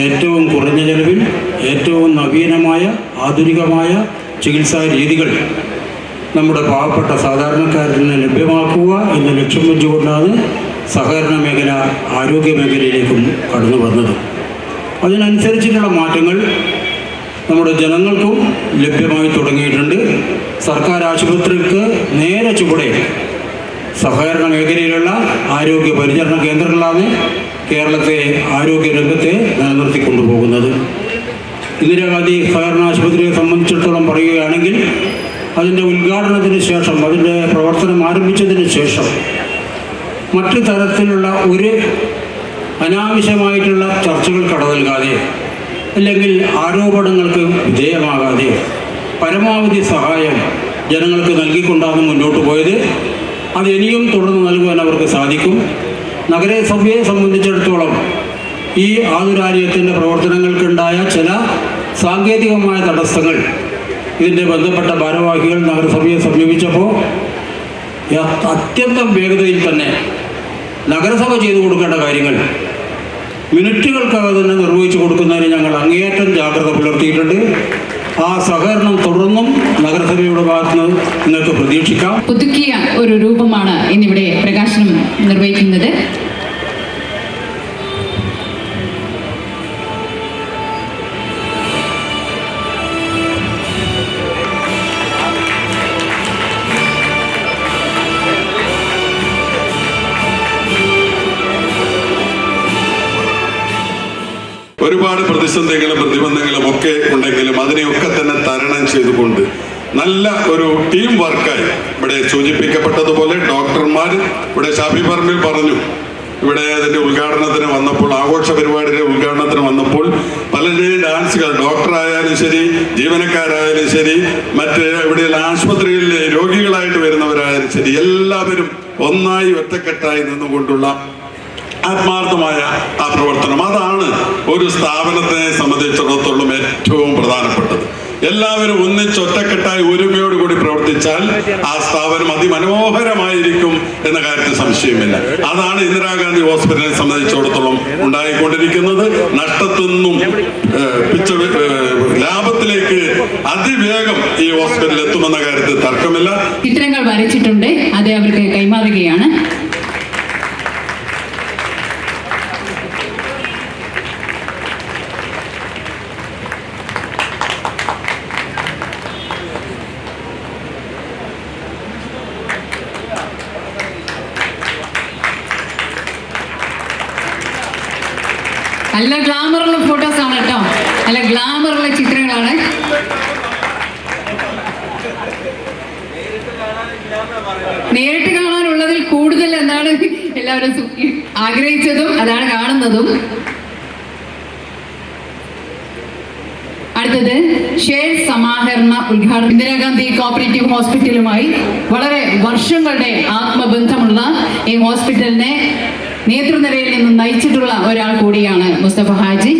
ഏറ്റവും കുറഞ്ഞ ചെലവിൽ ഏറ്റവും നവീനമായ ആധുനികമായ ചികിത്സാ രീതികൾ നമ്മുടെ പാവപ്പെട്ട സാധാരണക്കാരന് ലഭ്യമാക്കുക എന്ന ലക്ഷ്യം വെച്ചുകൊണ്ടാണ് സഹകരണ മേഖല ആരോഗ്യ മേഖലയിലേക്കും കടന്നു വന്നത്. അതിനനുസരിച്ചിട്ടുള്ള മാറ്റങ്ങൾ നമ്മുടെ ജനങ്ങൾക്കും ലഭ്യമായി തുടങ്ങിയിട്ടുണ്ട്. സർക്കാർ ആശുപത്രിക്ക് നേരെ ചുവടെ സഹകരണ മേഖലയിലുള്ള ആരോഗ്യ പരിചരണ കേന്ദ്രങ്ങളാണ് കേരളത്തെ ആരോഗ്യ രംഗത്തെ നിലനിർത്തിക്കൊണ്ടുപോകുന്നത്. ഇന്ദിരാഗാന്ധി സഹകരണ ആശുപത്രിയെ സംബന്ധിച്ചിടത്തോളം പറയുകയാണെങ്കിൽ അതിൻ്റെ ഉദ്ഘാടനത്തിന് ശേഷം, അതിൻ്റെ പ്രവർത്തനം ആരംഭിച്ചതിന് ശേഷം മറ്റു തരത്തിലുള്ള ഒരു അനാവശ്യമായിട്ടുള്ള ചർച്ചകൾ കടന്നൽകാതെ അല്ലെങ്കിൽ ആരോപണങ്ങൾക്ക് വിധേയമാകാതെ പരമാവധി സഹായം ജനങ്ങൾക്ക് നൽകിക്കൊണ്ടാണ് മുന്നോട്ട് പോയത്. അത് ഇനിയും തുടർന്ന് നൽകുവാൻ അവർക്ക് സാധിക്കും. നഗരസഭയെ സംബന്ധിച്ചിടത്തോളം ഈ ആതുരാലയത്തിൻ്റെ പ്രവർത്തനങ്ങൾക്കുണ്ടായ ചില സാങ്കേതികമായ തടസ്സങ്ങൾ ഇതിൻ്റെ ബന്ധപ്പെട്ട ഭാരവാഹികൾ നഗരസഭയെ സമീപിച്ചപ്പോൾ അത്യന്തം വേഗതയിൽ തന്നെ നഗരസഭ ചെയ്തു കൊടുക്കേണ്ട കാര്യങ്ങൾ മിനിറ്റുകൾക്കകം തന്നെ നിർവഹിച്ചു കൊടുക്കുന്നതിന് ഞങ്ങൾ അങ്ങേയറ്റം ജാഗ്രത പുലർത്തിയിട്ടുണ്ട്. ആ സഹകരണം തുടർന്നും നഗരസഭയുടെ ഭാഗത്തുനിന്ന് നിങ്ങൾക്ക് പ്രതീക്ഷിക്കാം. പുതുക്കിയ ഒരു രൂപമാണ് ഇന്നിവിടെ പ്രകാശനം നിർവഹിക്കുന്നത്. ഒരുപാട് പ്രതിസന്ധികളും പ്രതിബന്ധങ്ങളും ഒക്കെ ഉണ്ടെങ്കിലും അതിനെയൊക്കെ തന്നെ തരണം ചെയ്തുകൊണ്ട് നല്ല ഒരു ടീം വർക്കായി ഇവിടെ സൂചിപ്പിക്കപ്പെട്ടതുപോലെ ഡോക്ടർമാർ ഇവിടെ ഷാഫി പറമ്പിൽ പറഞ്ഞു, ഇവിടെ അതിൻ്റെ ഉദ്ഘാടനത്തിന് വന്നപ്പോൾ, ആഘോഷ പരിപാടിയുടെ ഉദ്ഘാടനത്തിന് വന്നപ്പോൾ പലരുടെയും ഡാൻസുകൾ, ഡോക്ടറായാലും ശരി, ജീവനക്കാരായാലും ശരി, മറ്റ് ഇവിടെയുള്ള ആശുപത്രികളിൽ രോഗികളായിട്ട് വരുന്നവരായാലും ശരി, എല്ലാവരും ഒന്നായി ഒറ്റക്കെട്ടായി നിന്നുകൊണ്ടുള്ള ആത്മാർത്ഥമായ ആ പ്രവർത്തനം, അതാണ് ഒരു സ്ഥാപനത്തെ സംബന്ധിച്ചിടത്തോളം ഏറ്റവും പ്രധാനപ്പെട്ടത്. എല്ലാവരും ഒന്നിച്ചൊറ്റക്കെട്ടായി ഒരുമയോടുകൂടി പ്രവർത്തിച്ചാൽ ആ സ്ഥാപനം അതിമനോഹരമായിരിക്കും എന്ന കാര്യത്തിൽ സംശയമില്ല. അതാണ് ഇന്ദിരാഗാന്ധി ഹോസ്പിറ്റലിനെ സംബന്ധിച്ചിടത്തോളം ഉണ്ടായിക്കൊണ്ടിരിക്കുന്നത്. നഷ്ടത്തിൽ നിന്നും ലാഭത്തിലേക്ക് അതിവേഗം ഈ ഹോസ്പിറ്റൽ എത്തുമെന്ന കാര്യത്തിൽ തർക്കമില്ല. ചിത്രങ്ങൾ വരച്ചിട്ടുണ്ട്, അത് അവർക്ക് കൈമാറുകയാണ്. നല്ല ഗ്ലാമറുള്ള ഫോട്ടോസ് ആണ് കേട്ടോ, നല്ല ഗ്ലാമറുള്ള ചിത്രങ്ങളാണ്. നേരിട്ട് കാണാനുള്ളതിൽ കൂടുതൽ എന്താണ് എല്ലാവരും ആഗ്രഹിച്ചതും അതാണ് കാണുന്നതും. അടുത്തത് ഷെയർ സമാഹരണ ഉദ്ഘാടനം. ഇന്ദിരാഗാന്ധി കോപ്പറേറ്റീവ് ഹോസ്പിറ്റലുമായി വളരെ വർഷങ്ങളുടെ ആത്മബന്ധമുള്ള ഈ ഹോസ്പിറ്റലിനെ നേതൃനിരയിൽ നിന്ന് നയിച്ചിട്ടുള്ള ഒരാൾ കൂടിയാണ് മുസ്തഫ ഹാജി.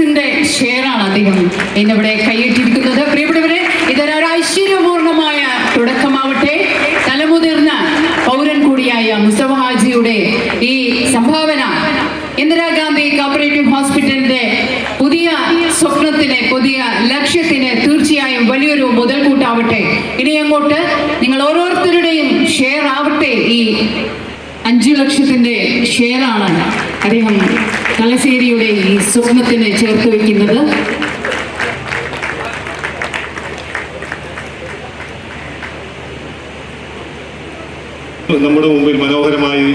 ന്റെ ഷെയറാണ് അദ്ദേഹം ഇന്നിവിടെ കൈയിട്ടിരിക്കുന്നത്. പ്രിയപ്പെട്ടവരെ, ഇതൊരു ഐശ്വര്യപൂർണമായ തുടക്കമാവട്ടെ. തലമുതിർന്ന പൗരൻ കൂടിയായ മുസ്തഫ ഹാജിയുടെ ഈ സംഭാവന ഇന്ദിരാഗാന്ധി കോപ്പറേറ്റീവ് ഹോസ്പിറ്റലിന്റെ പുതിയ സ്വപ്നത്തിന്, പുതിയ ലക്ഷ്യത്തിന് തീർച്ചയായും വലിയൊരു മുതൽക്കൂട്ടാവട്ടെ. ഇനി അങ്ങോട്ട് നിങ്ങൾ ഓരോരുത്തരുടെയും ഷെയർ ആവട്ടെ. ഈ 5 ലക്ഷത്തിന്റെ ഷെയറാണ് അദ്ദേഹം തലശ്ശേരിയുടെ ഈ സ്വപ്നത്തിന് ചേർത്ത് വയ്ക്കുന്നത്. നമ്മുടെ മുമ്പിൽ മനോഹരമായി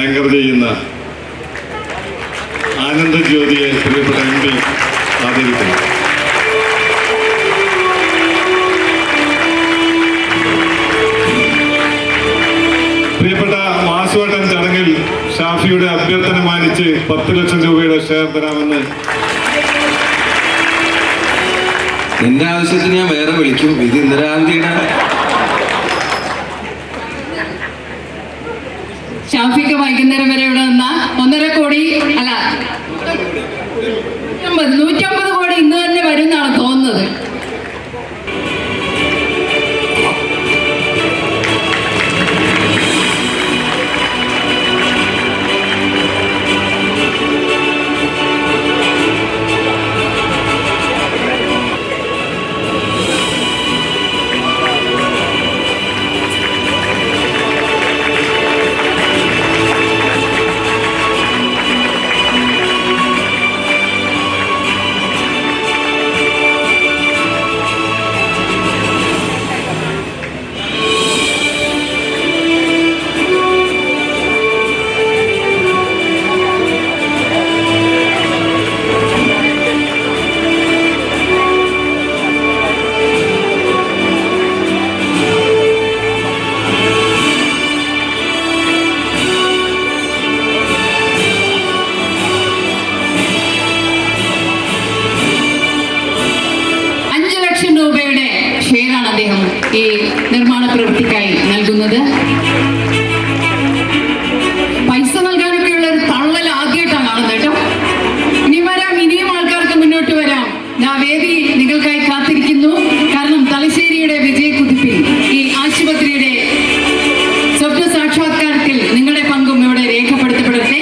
ആങ്കർ ചെയ്യുന്ന ആനന്ദജ്യോതിയെ പ്രിയപ്പെട്ട MP ആദരിക്കുന്നു. പ്രിയപ്പെട്ട മാസുവേട്ടൻ ചടങ്ങിൽ ഷാഫിയുടെ അഭ്യർത്ഥന മാനിച്ച് 10 ലക്ഷം രൂപയുടെ ഷെയർ തരാമെന്ന്. നിന്റെ ആവശ്യത്തിന് ഞാൻ വേറെ വിളിക്കും. ഇത് ഇന്ദിരാഗാന്ധിയുടെ. ഷാഫിക്ക് വൈകുന്നേരം വരെ ഇവിടെ നിന്ന 1.5 കോടി അല്ല 150 കോടി ഇന്ന് തന്നെ വരും എന്നാണ് തോന്നുന്നത്. ഈ നിർമ്മാണ പ്രവൃത്തിക്കായി നൽകുന്നത്. പൈസ നൽകാനൊക്കെയുള്ള ഒരു തള്ളൽ ആദ്യമായിട്ടാണ് കാണുന്നത് കേട്ടോ. ഇനിയും ആൾക്കാർക്ക് മുന്നോട്ട് വരാം. ആ വേദി നിങ്ങൾക്കായി കാത്തിരിക്കുന്നു. കാരണം തലശ്ശേരിയുടെ വിജയക്കുതിപ്പിൽ ഈ ആശുപത്രിയുടെ സ്വപ്ന സാക്ഷാത്കാരത്തിൽ നിങ്ങളുടെ പങ്കും ഇവിടെ രേഖപ്പെടുത്തപ്പെടട്ടെ.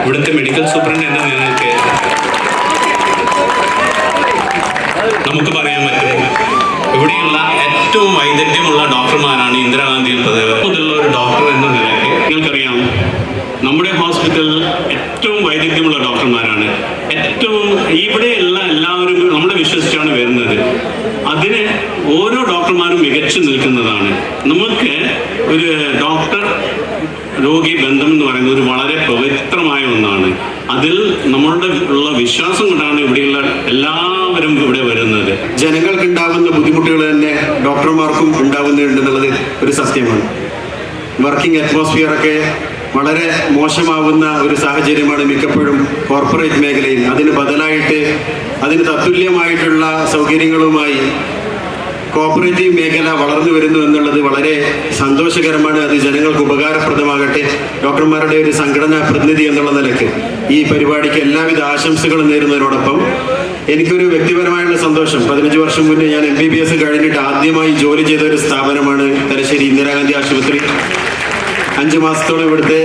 ഇവിടുത്തെ മെഡിക്കൽ സൂപ്രണ്ട് എന്ന നിലയ്ക്ക് നമുക്ക് പറയാൻ പറ്റും, ഇവിടെയുള്ള ഏറ്റവും വൈദഗ്ധ്യമുള്ള ഡോക്ടർമാരാണ് ഇന്ദിരാഗാന്ധിയിൽ മുതലുള്ള ഒരു ഡോക്ടർ എന്ന നിലയ്ക്ക് നിങ്ങൾക്കറിയാം, നമ്മുടെ ഹോസ്പിറ്റലിൽ ഏറ്റവും വൈദഗ്ധ്യമുള്ള ഡോക്ടർമാരാണ്. ഇവിടെയുള്ള എല്ലാവരും നമ്മളെ വിശ്വസിച്ചാണ് വരുന്നത്. അതിന് ഓരോ ഡോക്ടർമാരും മികച്ചു നിൽക്കുന്നതാണ്. നമുക്ക് ഒരു ഡോക്ടർ രോഗി ബന്ധം എന്ന് പറയുന്നത് ഒരു വളരെ പവിത്രമായ ഒന്നാണ്. അതിൽ നമ്മളുടെ ഉള്ള വിശ്വാസം കൊണ്ടാണ് ഇവിടെയുള്ള എല്ലാവരും ഇവിടെ വരുന്നത്. ജനങ്ങൾക്ക് ഉണ്ടാകുന്ന ബുദ്ധിമുട്ടുകൾ തന്നെ ഡോക്ടർമാർക്കും ഉണ്ടാകുന്നുണ്ടെന്നുള്ളത് ഒരു സത്യമാണ്. വർക്കിംഗ് അറ്റ്മോസ്ഫിയർ ഒക്കെ വളരെ മോശമാവുന്ന ഒരു സാഹചര്യമാണ് മിക്കപ്പോഴും കോർപ്പറേറ്റ് മേഖലയിൽ. അതിന് ബദലായിട്ട് അതിന് തത്തുല്യമായിട്ടുള്ള സൗകര്യങ്ങളുമായി കോപ്പറേറ്റീവ് മേഖല വളർന്നു വരുന്നു എന്നുള്ളത് വളരെ സന്തോഷകരമാണ്. അത് ജനങ്ങൾക്ക് ഉപകാരപ്രദമാകട്ടെ. ഡോക്ടർമാരുടെ ഒരു സംഘടനാ പ്രതിനിധി എന്നുള്ള നിലയ്ക്ക് ഈ പരിപാടിക്ക് എല്ലാവിധ ആശംസകളും നേരുന്നതിനോടൊപ്പം എനിക്കൊരു വ്യക്തിപരമായുള്ള സന്തോഷം, 15 വർഷം മുന്നേ ഞാൻ MBBS കഴിഞ്ഞിട്ട് ആദ്യമായി ജോലി ചെയ്ത ഒരു സ്ഥാപനമാണ് തലശ്ശേരി ഇന്ദിരാഗാന്ധി ആശുപത്രി. 5 മാസത്തോളം ഇവിടുത്തെ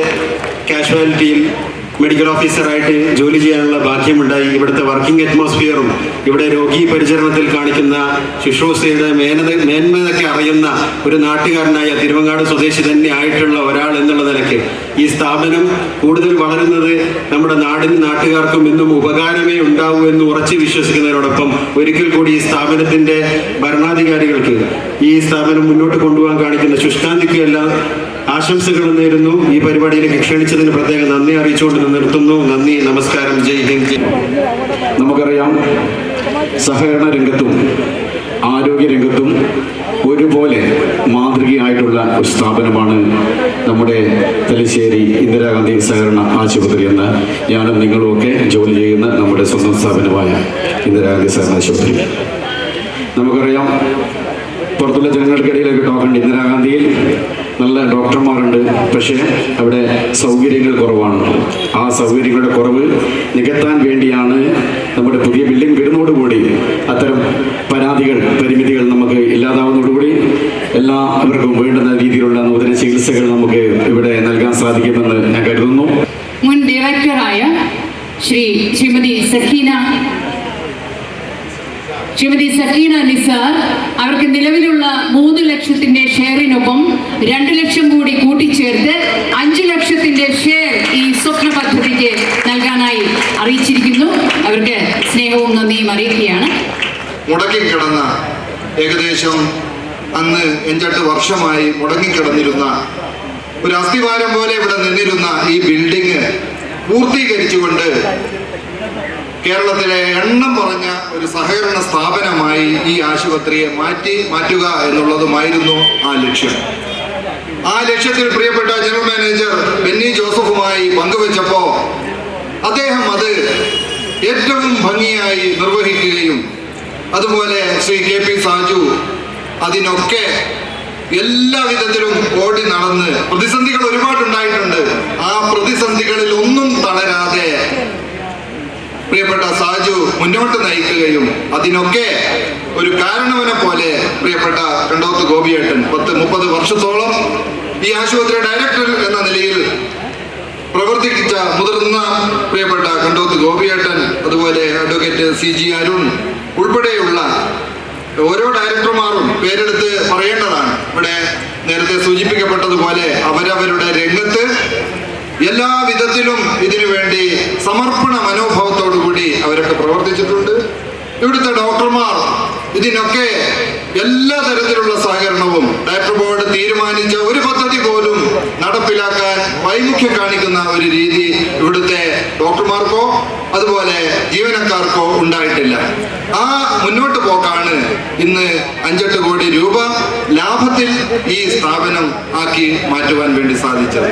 കാഷ്വാലിറ്റിയിൽ മെഡിക്കൽ ഓഫീസറായിട്ട് ജോലി ചെയ്യാനുള്ള ഭാഗ്യമുണ്ടായി. ഇവിടുത്തെ വർക്കിംഗ് അറ്റ്മോസ്ഫിയറും ഇവിടെ രോഗി പരിചരണത്തിൽ കാണിക്കുന്ന ശുശ്രൂഷയുടെ മേന്മയൊക്കെ അറിയുന്ന ഒരു നാട്ടുകാരനായ തിരുവങ്ങാട് സ്വദേശി തന്നെ ആയിട്ടുള്ള ഒരാൾ എന്നുള്ള നിലയ്ക്ക് ഈ സ്ഥാപനം കൂടുതൽ വളരുന്നത് നമ്മുടെ നാട്ടുകാർക്കും ഇന്നും ഉപകാരമേ ഉണ്ടാവൂ എന്ന് ഉറച്ചു വിശ്വസിക്കുന്നതിനോടൊപ്പം ഒരിക്കൽ കൂടി ഈ സ്ഥാപനത്തിന്റെ ഭരണാധികാരികൾക്ക് ഈ സ്ഥാപനം മുന്നോട്ട് കൊണ്ടുപോകാൻ കാണിക്കുന്ന ശുഷ്കാന്തിക്ക് എല്ലാം ആശംസകൾ നേരുന്നു. ഈ പരിപാടിയിലേക്ക് ക്ഷണിച്ചതിന് പ്രത്യേകം നന്ദി അറിയിച്ചുകൊണ്ട് നിർത്തുന്നു. നന്ദി, നമസ്കാരം, ജയ് ഹിന്ദ്. നമുക്കറിയാം, സഹകരണ രംഗത്തും ആരോഗ്യ രംഗത്തും ഒരുപോലെ മാതൃകയായിട്ടുള്ള ഒരു സ്ഥാപനമാണ് നമ്മുടെ തലശ്ശേരി ഇന്ദിരാഗാന്ധി സഹകരണ ആശുപത്രി എന്ന് ഞാനും നിങ്ങളുമൊക്കെ ജോലി ചെയ്യുന്ന നമ്മുടെ സ്വന്തം സ്ഥാപനമായ ഇന്ദിരാഗാന്ധി സഹകരണ ആശുപത്രി. നമുക്കറിയാം, പുറത്തുള്ള ജനങ്ങൾക്കിടയിലേക്ക് നോക്കേണ്ട ഇന്ദിരാഗാന്ധിയിൽ നല്ല ഡോക്ടർമാരുണ്ട്, പക്ഷേ അവിടെ സൗകര്യങ്ങൾ കുറവാണ്. ആ സൗകര്യങ്ങളുടെ കുറവ് നികത്താൻ വേണ്ടിയാണ് നമ്മുടെ പുതിയ ബിൽഡിംഗ് വരുന്നതോടുകൂടി അത്തരം പരിമിതികൾ നമുക്ക് ഇല്ലാതാവുന്നതോടുകൂടി എല്ലാവർക്കും വേണ്ടുന്ന രീതിയിലുള്ള നൂതന ചികിത്സകൾ നമുക്ക് ഇവിടെ നൽകാൻ സാധിക്കുമെന്ന് ഞാൻ കരുതുന്നു. മുൻ ഡയറക്ടറായ ശ്രീമതി സക്കീന നിസാർ അവർക്ക് നിലവിലുള്ള 3 ലക്ഷത്തിന്റെ ഷെയറിനൊപ്പം 2 ലക്ഷം കൂടി കൂട്ടിച്ചേർത്ത് 5 ലക്ഷത്തിന്റെ ഷെയർ ഈ സ്വപ്ന പദ്ധതിക്ക് നൽകാനായി അറിയിച്ചിരിക്കുന്നു. അവർക്ക് സ്നേഹവും നന്ദിയും അറിയിക്കുകയാണ്. മുടങ്ങിക്കിടന്ന ഏകദേശം അന്ന് 5-8 വർഷമായി മുടങ്ങിക്കിടന്നിരുന്ന ഒരു അസ്ഥിവാരം പോലെ ഇവിടെ നിന്നിരുന്ന ഈ ബിൽഡിംഗ് പൂർത്തീകരിച്ചുകൊണ്ട് കേരളത്തിലെ എണ്ണം പറഞ്ഞ ഒരു സഹകരണ സ്ഥാപനമായി ഈ ആശുപത്രിയെ മാറ്റുക എന്നുള്ളതുമായിരുന്നു ആ ലക്ഷ്യം. ആ ലക്ഷ്യത്തിൽ പ്രിയപ്പെട്ട ജനറൽ മാനേജർ ബെന്നി ജോസഫുമായി പങ്കുവച്ചപ്പോൾ അദ്ദേഹം അത് ഏറ്റവും ഭംഗിയായി നിർവഹിക്കുകയും അതുപോലെ ശ്രീ KP സാജു അതിനൊക്കെ എല്ലാ വിധത്തിലും ഓടി നടന്ന് പ്രതിസന്ധികൾ ഒരുപാടുണ്ടായിട്ടുണ്ട്. ആ പ്രതിസന്ധികളിൽ ഒന്നും തളരാതെ പ്രിയപ്പെട്ട സാജു മുന്നോട്ട് നയിക്കുകയും അതിനൊക്കെ ഒരു കാരണവനെ പോലെ പ്രിയപ്പെട്ട കണ്ടോത്ത് ഗോപിയേട്ടൻ 30 വർഷത്തോളം ഈ ആശുപത്രി ഡയറക്ടർ എന്ന നിലയിൽ പ്രവർത്തിച്ച മുതിർന്ന പ്രിയപ്പെട്ട കണ്ടോത്ത് ഗോപിയേട്ടൻ, അതുപോലെ അഡ്വക്കേറ്റ് CG അരുൺ ഉൾപ്പെടെയുള്ള ഓരോ ഡയറക്ടർമാരും പേരെടുത്ത് പറയേണ്ടതാണ്. ഇവിടെ നേരത്തെ സൂചിപ്പിക്കപ്പെട്ടതുപോലെ അവരവരുടെ രംഗത്ത് എല്ലാ വിധത്തിലും ഇതിനു വേണ്ടി സമർപ്പണ മനോഭാവത്തോടുകൂടി അവരൊക്കെ പ്രവർത്തിച്ചിട്ടുണ്ട്. ഇവിടുത്തെ ഡോക്ടർമാർ ഇതിനൊക്കെ എല്ലാ തരത്തിലുള്ള സഹകരണവും ഡയറക്ടർ ബോർഡ് തീരുമാനിച്ച ഒരു പദ്ധതി പോലും നടപ്പിലാക്കാൻ വൈമുഖ്യം കാണിക്കുന്ന ഒരു രീതി ഇവിടുത്തെ ഡോക്ടർമാർക്കോ അതുപോലെ ജീവനക്കാർക്കോ ഉണ്ടായിട്ടില്ല. ആ മുന്നോട്ട് പോക്കാണ് ഇന്ന് 5-8 കോടി രൂപ ലാഭത്തിൽ ഈ സ്ഥാപനം ആക്കി മാറ്റുവാൻ വേണ്ടി സാധിച്ചത്.